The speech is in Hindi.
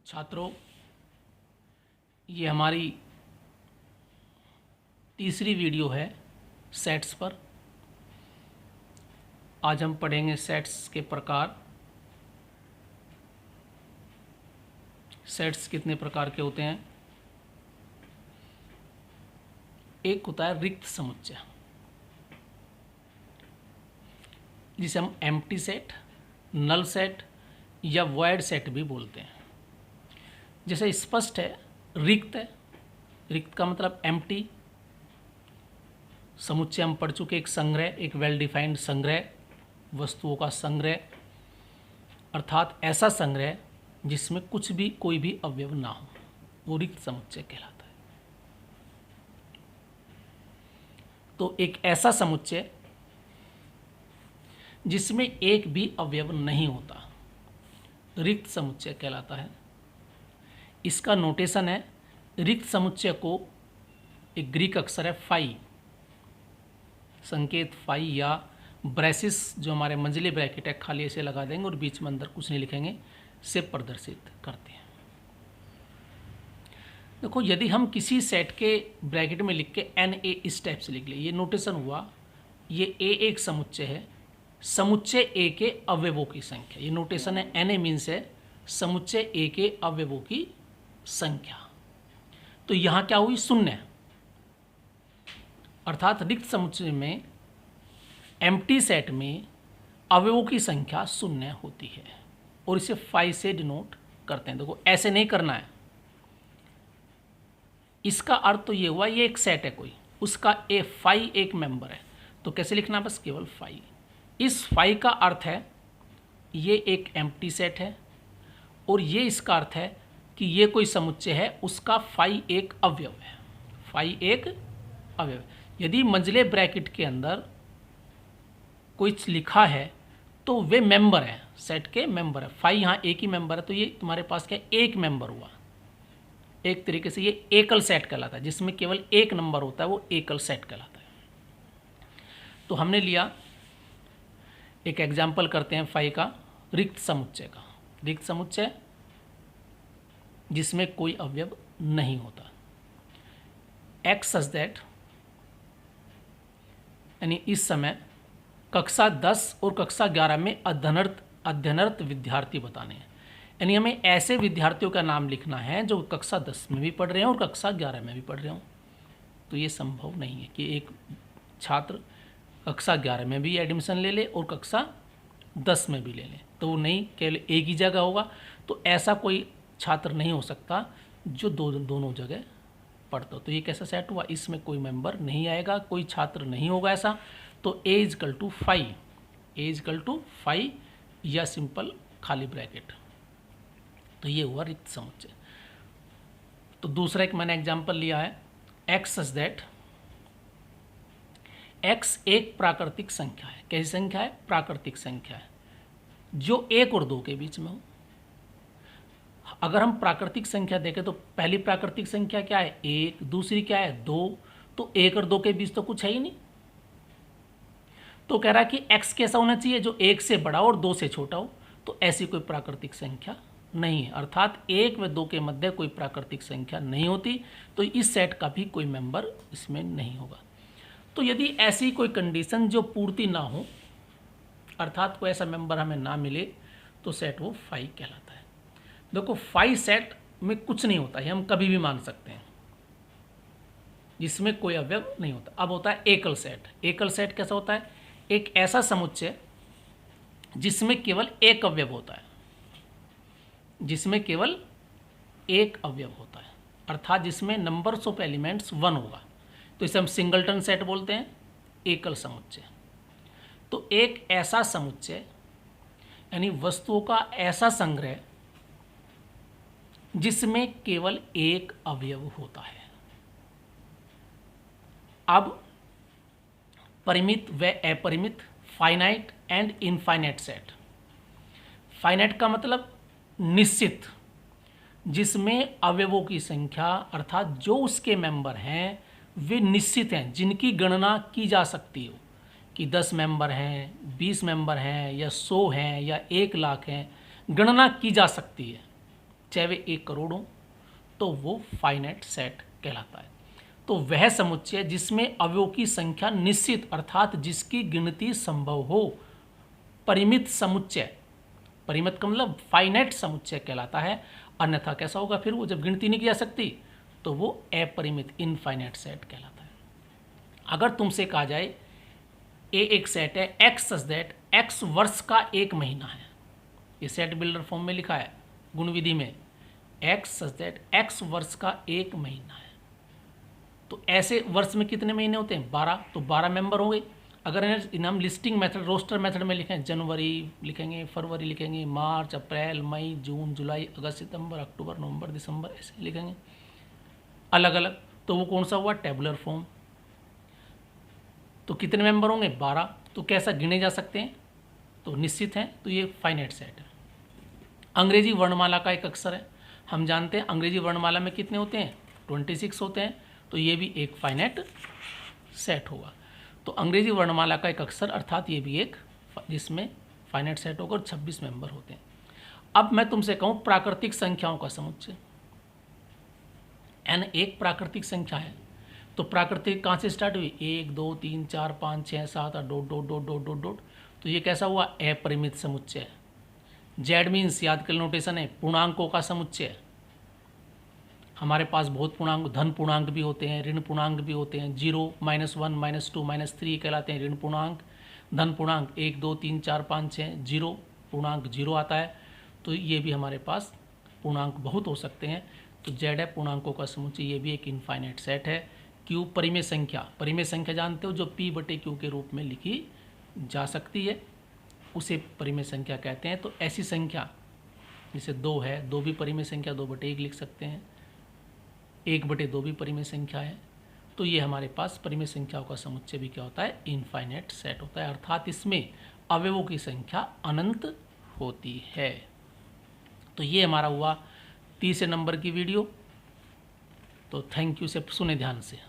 छात्रों, ये हमारी तीसरी वीडियो है सेट्स पर। आज हम पढ़ेंगे सेट्स के प्रकार। सेट्स कितने प्रकार के होते हैं? एक होता है रिक्त समुच्चय, जिसे हम एम्प्टी सेट, नल सेट या वॉइड सेट भी बोलते हैं। जैसे स्पष्ट है, रिक्त है। रिक्त का मतलब एम्प्टी। समुच्चय हम पढ़ चुके, एक संग्रह, एक वेल डिफाइंड संग्रह, वस्तुओं का संग्रह, अर्थात ऐसा संग्रह जिसमें कुछ भी कोई भी अवयव ना हो, वो रिक्त समुच्चय कहलाता है। तो एक ऐसा समुच्चय जिसमें एक भी अवयव नहीं होता, रिक्त समुच्चय कहलाता है। इसका नोटेशन है, रिक्त समुच्चय को एक ग्रीक अक्षर है फाई, संकेत फाई या ब्रेसिस, जो हमारे मंजिले ब्रैकेट है, खाली ऐसे लगा देंगे और बीच में अंदर कुछ नहीं लिखेंगे, से प्रदर्शित करते हैं। देखो, यदि हम किसी सेट के ब्रैकेट में लिख के एन ए इस टाइप से लिख ले, ये नोटेशन हुआ, ये ए एक समुच्चय है, समुच्चय ए के अवयवों की संख्या, ये नोटेशन है। एन ए मीन्स है समुच्चय ए के अवयवों की संख्या। तो यहाँ क्या हुई? शून्य। अर्थात रिक्त समुच्चय में, एम्प्टी सेट में अवयवों की संख्या शून्य होती है और इसे फाई से डिनोट करते हैं। देखो, ऐसे नहीं करना है। इसका अर्थ तो ये हुआ, ये एक सेट है कोई, उसका ए फाई एक मेंबर है, तो कैसे लिखना? बस केवल फाई। इस फाई का अर्थ है ये एक एम्प्टी सेट है, और ये इसका अर्थ है कि ये कोई समुच्चय है, उसका फाई एक अवयव है। फाई एक अवयव। यदि मंजिले ब्रैकेट के अंदर कुछ लिखा है तो वे मेंबर है, सेट के मेंबर है। फाई यहाँ एक ही मेंबर है, तो ये तुम्हारे पास क्या, एक मेंबर हुआ। एक तरीके से ये एकल सेट कहलाता है, जिसमें केवल एक नंबर होता है, वो एकल सेट कहलाता है। तो हमने लिया, एक एग्जाम्पल करते हैं फाई का, रिक्त समुच्चय का। रिक्त समुच्चय जिसमें कोई अवयव नहीं होता। एक्स सच दैट, यानी इस समय कक्षा 10 और कक्षा 11 में अध्ययनरत विद्यार्थी बताने हैं। यानी हमें ऐसे विद्यार्थियों का नाम लिखना है जो कक्षा 10 में भी पढ़ रहे हैं और कक्षा 11 में भी पढ़ रहे हों। तो ये संभव नहीं है कि एक छात्र कक्षा 11 में भी एडमिशन ले ले और कक्षा 10 में भी ले ले, तो वो नहीं, केवल एक ही जगह होगा। तो ऐसा कोई छात्र नहीं हो सकता जो दोनों जगह पढ़ता हो। तो ये कैसा सेट हुआ? इसमें कोई मेंबर नहीं आएगा, कोई छात्र नहीं होगा ऐसा। तो A equal to phi, A equal to phi या सिंपल खाली ब्रैकेट। तो ये हुआ रिक्त समुच्चय। तो दूसरा एक मैंने एग्जांपल लिया है, एक्स सच दैट, एक्स एक प्राकृतिक संख्या है। कैसी संख्या है? प्राकृतिक संख्या है, जो 1 और 2 के बीच में हो। अगर हम प्राकृतिक संख्या देखें तो पहली प्राकृतिक संख्या क्या है? 1, दूसरी क्या है? 2। तो 1 और 2 के बीच तो कुछ है ही नहीं। तो कह रहा है कि x कैसा होना चाहिए? जो 1 से बड़ा और 2 से छोटा हो। तो ऐसी कोई प्राकृतिक संख्या नहीं है, अर्थात 1 व 2 के मध्य कोई प्राकृतिक संख्या नहीं होती। तो इस सेट का भी कोई मेंबर इसमें नहीं होगा। तो यदि ऐसी कोई कंडीशन जो पूर्ति ना हो, अर्थात कोई ऐसा मेंबर हमें ना मिले, तो सेट वो फाई कहलाता है। देखो, फाई सेट में कुछ नहीं होता है, हम कभी भी मान सकते हैं, जिसमें कोई अवयव नहीं होता। अब होता है एकल सेट। एकल सेट कैसा होता है? एक ऐसा समुच्चय जिसमें केवल एक अवयव होता है, जिसमें केवल एक अवयव होता है, अर्थात जिसमें नंबर्स ऑफ एलिमेंट्स 1 होगा। तो इसे हम सिंगलटन सेट बोलते हैं, एकल समुच्चय। तो एक ऐसा समुच्चय यानी वस्तुओं का ऐसा संग्रह जिसमें केवल एक अवयव होता है। अब परिमित व अपरिमित, finite and infinite set. Finite का मतलब निश्चित, जिसमें अवयवों की संख्या, अर्थात जो उसके मेंबर हैं वे निश्चित हैं, जिनकी गणना की जा सकती हो कि 10 मेंबर हैं, 20 मेंबर हैं, या 100 हैं, या 1 लाख हैं, गणना की जा सकती है। चाहे वे 1 करोड़ हों, तो वो फाइनाइट सेट कहलाता है। तो वह समुच्चय जिसमें अवयवों की संख्या निश्चित अर्थात जिसकी गिनती संभव हो, परिमित समुच्चय, परिमित का मतलब फाइनाइट समुच्चय कहलाता है। अन्यथा कैसा होगा, फिर वो जब गिनती नहीं की जा सकती तो वो अपरिमित इनफाइनाइट सेट कहलाता है। अगर तुमसे कहा जाए ए एक सेट है एक्स सच दैट एक्स वर्ष का 1 महीना है, ये सेट बिल्डर फॉर्म में लिखा है गुण विधि में, एक्स सच दैट एक्स वर्ष का 1 महीना है, तो ऐसे वर्ष में कितने महीने होते हैं, 12, तो 12 मेंबर होंगे। अगर इन्हें हम लिस्टिंग मेथड रोस्टर मेथड में लिखें, जनवरी लिखेंगे, फरवरी लिखेंगे, मार्च, अप्रैल, मई, जून, जुलाई, अगस्त, सितंबर, अक्टूबर, नवंबर, दिसंबर, ऐसे लिखेंगे अलग अलग, तो वो कौन सा हुआ, टेबुलर फॉर्म। तो कितने मेंबर होंगे, 12, तो कैसा गिने जा सकते हैं, तो निश्चित हैं, तो ये फाइनाइट सेट है। अंग्रेजी वर्णमाला का एक अक्षर है, हम जानते हैं अंग्रेजी वर्णमाला में कितने होते हैं, 26 होते हैं, तो ये भी एक फाइनाइट सेट होगा। तो अंग्रेजी वर्णमाला का एक अक्षर अर्थात ये भी एक जिसमें फाइनाइट सेट होगा और 26 मेंबर होते हैं। अब मैं तुमसे कहूँ प्राकृतिक संख्याओं का समुच्चय, n एक प्राकृतिक संख्या है, तो प्राकृतिक कहाँ से स्टार्ट हुई, 1 2 3 4 5 6 7 8 dot dot dot dot dot dot, तो ये कैसा हुआ, अपरिमित समुच्चय। जेड मीन्स याद कर नोटेशन है, पूर्णांकों का समुच्चय। हमारे पास बहुत पूर्णांक, धन पूर्णांक भी होते हैं, ऋण पूर्णांक भी होते हैं, 0 -1 -2 -3 कहलाते हैं ऋण पूर्णांक। धन पूर्णांक 1 2 3 4 5 6, 0 पूर्णांक 0 आता है, तो ये भी हमारे पास पूर्णांक बहुत हो सकते हैं। तो जेड है पूर्णांकों का समुच्चय, ये भी एक इनफाइनाइट सेट है। क्यू परिमेय संख्या, परिमेय संख्या जानते हो जो P/Q के रूप में लिखी जा सकती है, उसे परिमेय संख्या कहते हैं। तो ऐसी संख्या जैसे 2 है, 2 भी परिमेय संख्या, 2/1 लिख सकते हैं, 1/2 भी परिमेय संख्या है। तो ये हमारे पास परिमेय संख्याओं का समुच्चय भी क्या होता है, इनफाइनाइट सेट होता है, अर्थात इसमें अवयवों की संख्या अनंत होती है। तो ये हमारा हुआ 30 नंबर की वीडियो। तो थैंक यू, से सुने ध्यान से।